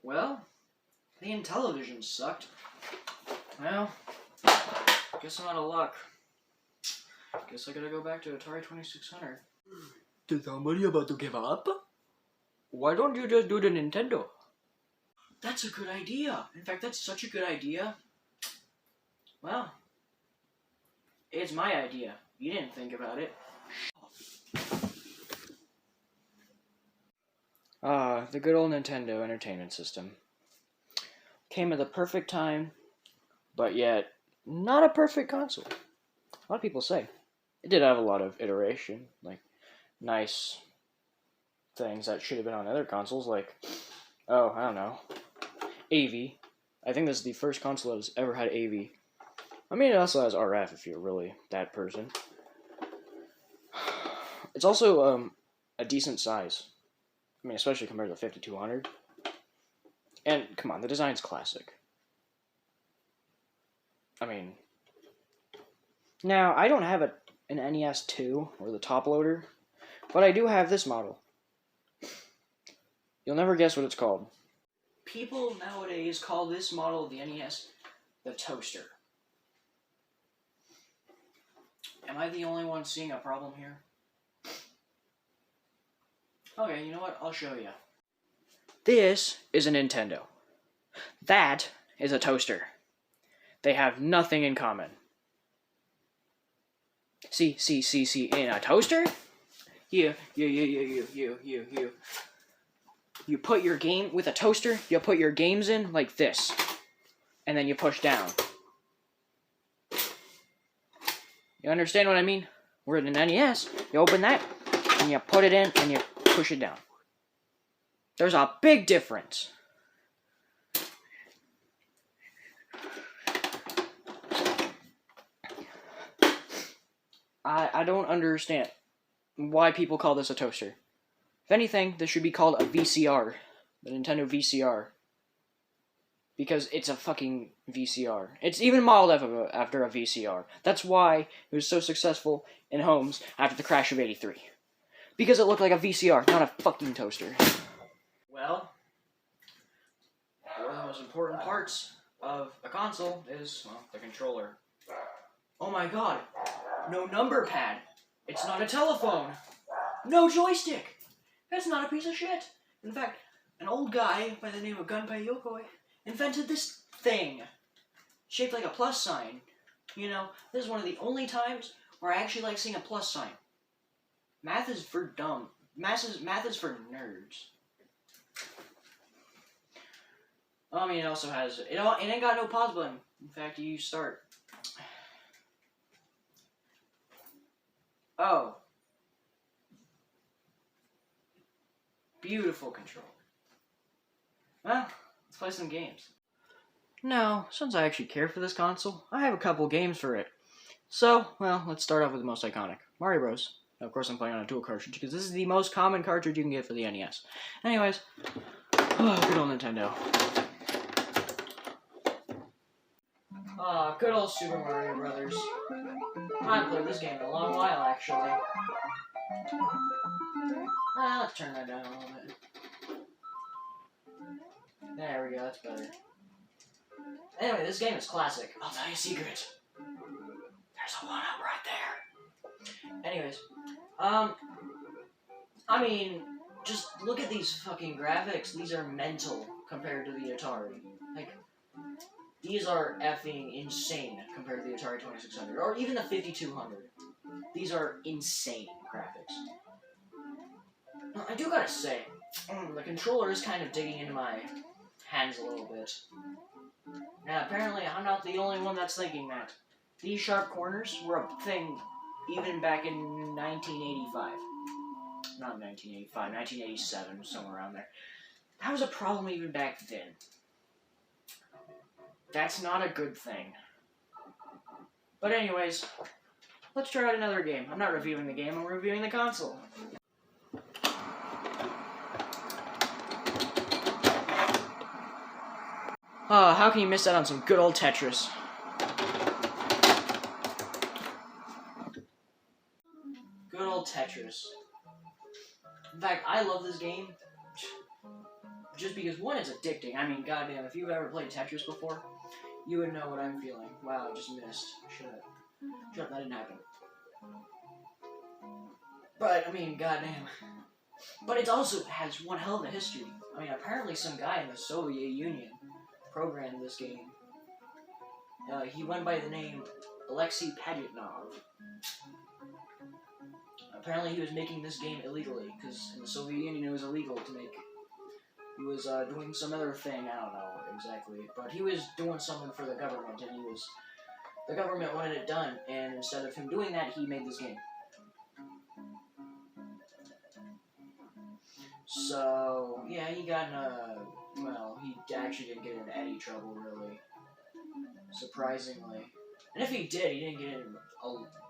Well, the Intellivision sucked. Well, guess I'm out of luck. Guess I gotta go back to Atari 2600. Is somebody about to give up? Why don't you just do the Nintendo? That's a good idea. In fact, that's such a good idea. Well, it's my idea. You didn't think about it. The good old Nintendo Entertainment System. Came at the perfect time, but yet not a perfect console. A lot of people say. It did have a lot of iteration, like nice things that should have been on other consoles, like, oh, I don't know, AV. I think this is the first console that's ever had AV. I mean, it also has RF if you're really that person. It's also a decent size. I mean, especially compared to the 5200. And, come on, the design's classic. I mean, now, I don't have an NES 2, or the top loader, but I do have this model. You'll never guess what it's called. People nowadays call this model of the NES the toaster. Am I the only one seeing a problem here? Okay, you know what? I'll show you. This is a Nintendo. That is a toaster. They have nothing in common. See, in a toaster? You put your game, with a toaster, you put your games in like this. And then you push down. You understand what I mean? Where in an NES, you open that, and you put it in, and you push it down. There's a big difference. I don't understand why people call this a toaster. If anything, this should be called a VCR. The Nintendo VCR. Because it's a fucking VCR. It's even modeled after a VCR. That's why it was so successful in homes after the crash of '83. Because it looked like a VCR, not a fucking toaster. Well, one of the most important parts of a console is, well, the controller. Oh my god, no number pad. It's not a telephone. No joystick. That's not a piece of shit. In fact, an old guy by the name of Gunpei Yokoi invented this thing, shaped like a plus sign. You know, this is one of the only times where I actually like seeing a plus sign. Math is for dumb. Math is for nerds. I mean, it also has, it ain't got no pause button. In fact, you start. Oh. Beautiful control. Well, let's play some games. Now, since I actually care for this console, I have a couple games for it. So, well, let's start off with the most iconic, Mario Bros. Now, of course, I'm playing on a dual cartridge because this is the most common cartridge you can get for the NES. Anyways, good old Nintendo. Good old Super Mario Brothers. I haven't played this game in a long while, actually. Let's turn that down a little bit. There we go, that's better. Anyway, this game is classic. I'll tell you a secret. There's a 1-up right there. Anyways, I mean, just look at these fucking graphics. These are mental compared to the Atari. Like, these are effing insane compared to the Atari 2600, or even the 5200. These are insane graphics. I do gotta say, the controller is kind of digging into my hands a little bit. Now, apparently, I'm not the only one that's thinking that. These sharp corners were a thing even back in 1985. Not 1985, 1987, somewhere around there. That was a problem even back then. That's not a good thing. But anyways, let's try out another game. I'm not reviewing the game, I'm reviewing the console. How can you miss out on some good old Tetris? Good old Tetris. In fact, I love this game. Just because, one, it's addicting. I mean, goddamn, if you've ever played Tetris before, you would know what I'm feeling. Wow, I just missed. Shut up. Shut up, that didn't happen. But, I mean, goddamn. But it also has one hell of a history. I mean, apparently some guy in the Soviet Union programmed this game. He went by the name Alexei Pajitnov. Apparently he was making this game illegally, because in the Soviet Union it was illegal to make. He was doing some other thing, I don't know exactly, but he was doing something for the government, and the government wanted it done, and instead of him doing that, he made this game. So, yeah, he got in well, he actually didn't get into any trouble, really. Surprisingly. And if he did, he didn't get in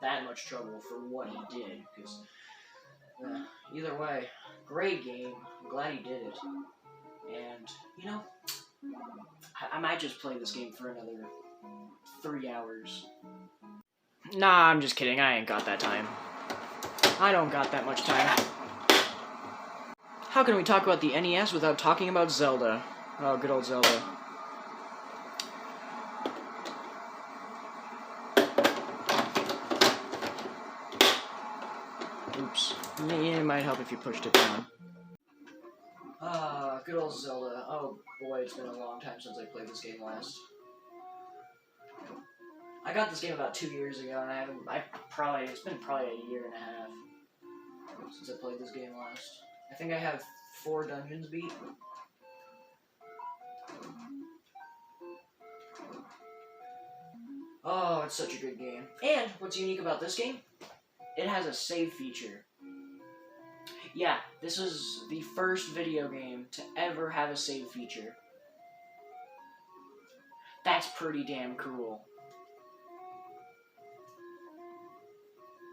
that much trouble for what he did, because, either way, great game. I'm glad he did it. And, you know, I might just play this game for another 3 hours. Nah, I'm just kidding. I ain't got that time. I don't got that much time. How can we talk about the NES without talking about Zelda? Oh, good old Zelda. Oops. It might help if you pushed it down. Ah, good old Zelda. Oh boy, it's been a long time since I played this game last. I got this game about 2 years ago, and it's been probably a year and a half since I played this game last. I think I have 4 dungeons beat. Oh, it's such a good game. And what's unique about this game? It has a save feature. Yeah, this is the first video game to ever have a save feature. That's pretty damn cool.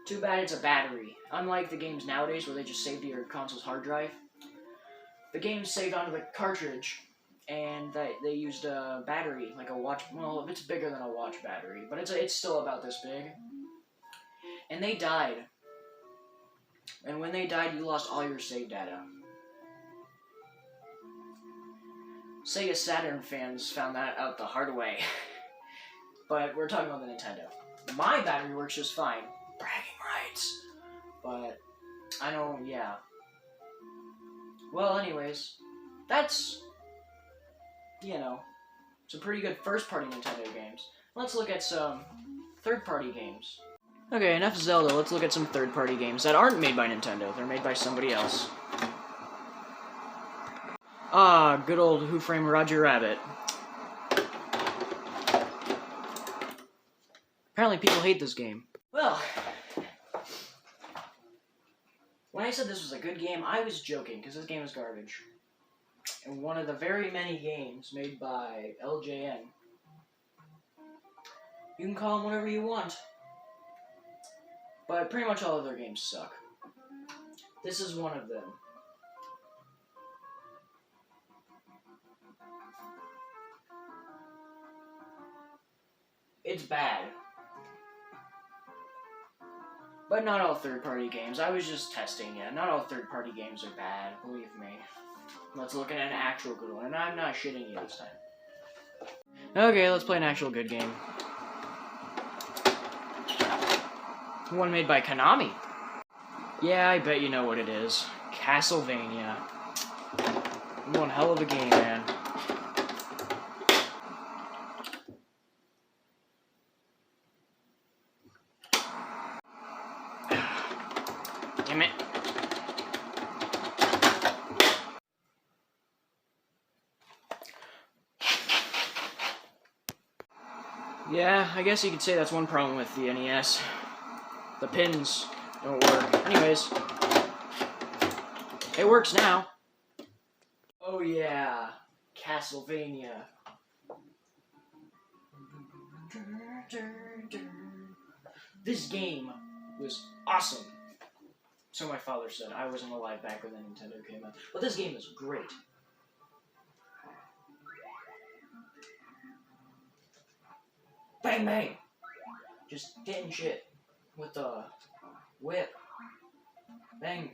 Too bad it's a battery. Unlike the games nowadays where they just save to your console's hard drive, the game's saved onto the cartridge, and they used a battery, like a watch. Well, it's bigger than a watch battery, but it's still about this big. And they died. And when they died, you lost all your save data. Sega Saturn fans found that out the hard way. But we're talking about the Nintendo. My battery works just fine. Bragging rights. But, I don't, yeah. Well, anyways, that's, you know, some pretty good first-party Nintendo games. Let's look at some third-party games. Okay, enough Zelda, let's look at some third-party games that aren't made by Nintendo. They're made by somebody else. Ah, good old Who Framed Roger Rabbit. Apparently people hate this game. Well, when I said this was a good game, I was joking, because this game is garbage. And one of the very many games made by LJN. You can call them whatever you want. But pretty much all of their games suck. This is one of them. It's bad. But not all third-party games. I was just testing it. Not all third-party games are bad, believe me. Let's look at an actual good one, and I'm not shitting you this time. Okay, let's play an actual good game. One made by Konami. Yeah, I bet you know what it is. Castlevania. One hell of a game, man. Damn it. Yeah, I guess you could say that's one problem with the NES. The pins don't work. Anyways, it works now. Oh yeah, Castlevania. This game was awesome. So my father said. I wasn't alive back when the Nintendo came out. But this game is great. Bang bang! Just hitting shit with the whip. Bang.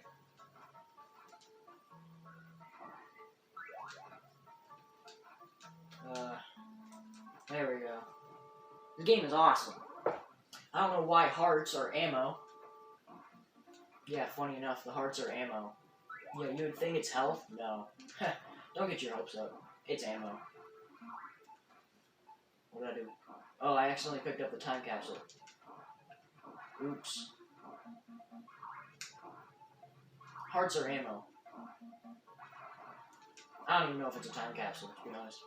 There we go. The game is awesome. I don't know why hearts are ammo. Yeah, funny enough, the hearts are ammo. Yeah, you would think it's health? No. Don't get your hopes up. It's ammo. What did I do? Oh, I accidentally picked up the time capsule. Oops. Hearts are ammo. I don't even know if it's a time capsule, to be honest.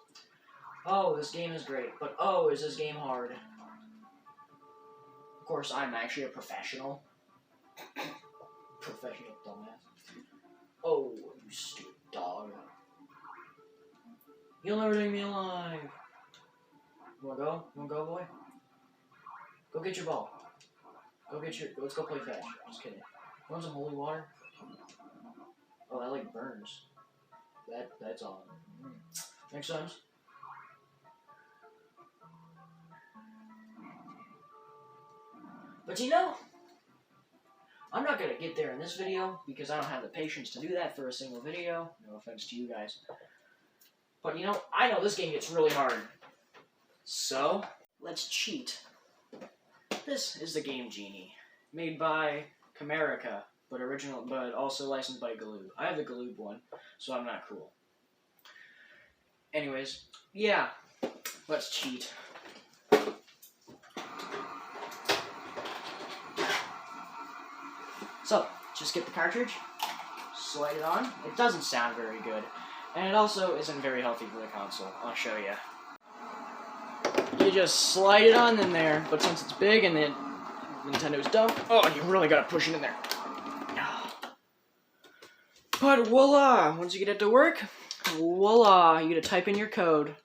Oh, this game is great, but oh, is this game hard. Of course, I'm actually a professional. Professional dumbass. Oh, you stupid dog. You'll never take me alive. You wanna go? You wanna go, boy? Go get your ball. Let's go play fetch. Just kidding. Want some holy water? Oh, that like burns. That's on. Makes sense. But you know, I'm not gonna get there in this video because I don't have the patience to do that for a single video. No offense to you guys. But you know, I know this game gets really hard. So, let's cheat. This is the Game Genie, made by Camerica, but also licensed by Galoob. I have the Galoob one, so I'm not cool. Anyways, yeah, let's cheat. So, just get the cartridge, slide it on. It doesn't sound very good, and it also isn't very healthy for the console. I'll show you. You just slide it on in there, but since it's big and then Nintendo's dumb, oh, you really gotta push it in there. But voila! Once you get it to work, voila! You get to type in your code.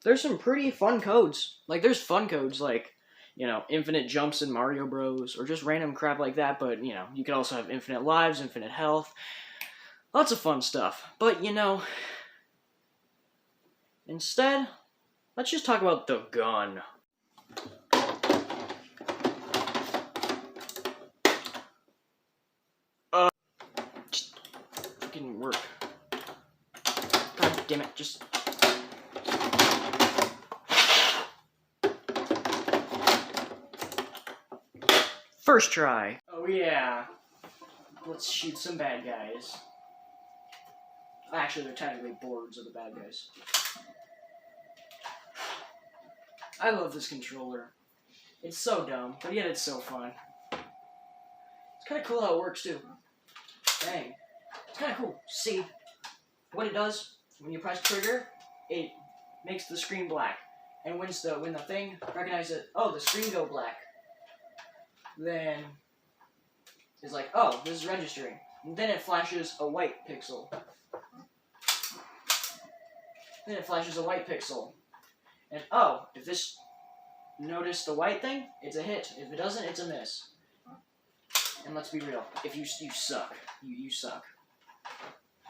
There's some pretty fun codes. Like, there's fun codes like, you know, infinite jumps in Mario Bros. Or just random crap like that, but, you know, you can also have infinite lives, infinite health. Lots of fun stuff. But, you know, instead, let's just talk about the gun. Just fucking work. God damn it, just... First try. Oh yeah. Let's shoot some bad guys. Actually, they're technically boards of the bad guys. I love this controller. It's so dumb, but yet it's so fun. It's kind of cool how it works too. Dang. It's kind of cool. See what it does when you press trigger? It makes the screen black. And when the thing recognizes it, oh, the screen go black. Then it's like, oh, this is registering. And then it flashes a white pixel. Then it flashes a white pixel. And oh, if this notice the white thing, it's a hit. If it doesn't, it's a miss. And let's be real, if you suck. You suck.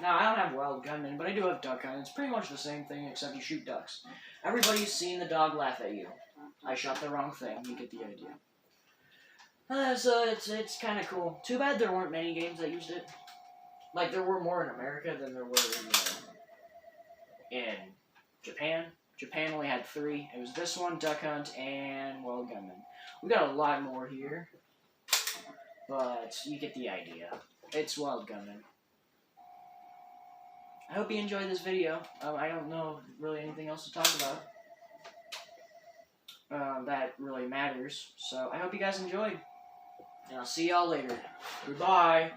Now, I don't have Wild Gunman, but I do have Duck Hunt. It's pretty much the same thing, except you shoot ducks. Everybody's seen the dog laugh at you. I shot the wrong thing. You get the idea. So it's kind of cool. Too bad there weren't many games that used it. Like, there were more in America than there were in Japan. Japan only had 3. It was this one, Duck Hunt, and Wild Gunman. We got a lot more here, but you get the idea. It's Wild Gunman. I hope you enjoyed this video. I don't know really anything else to talk about that really matters. So I hope you guys enjoyed. And I'll see y'all later. Goodbye.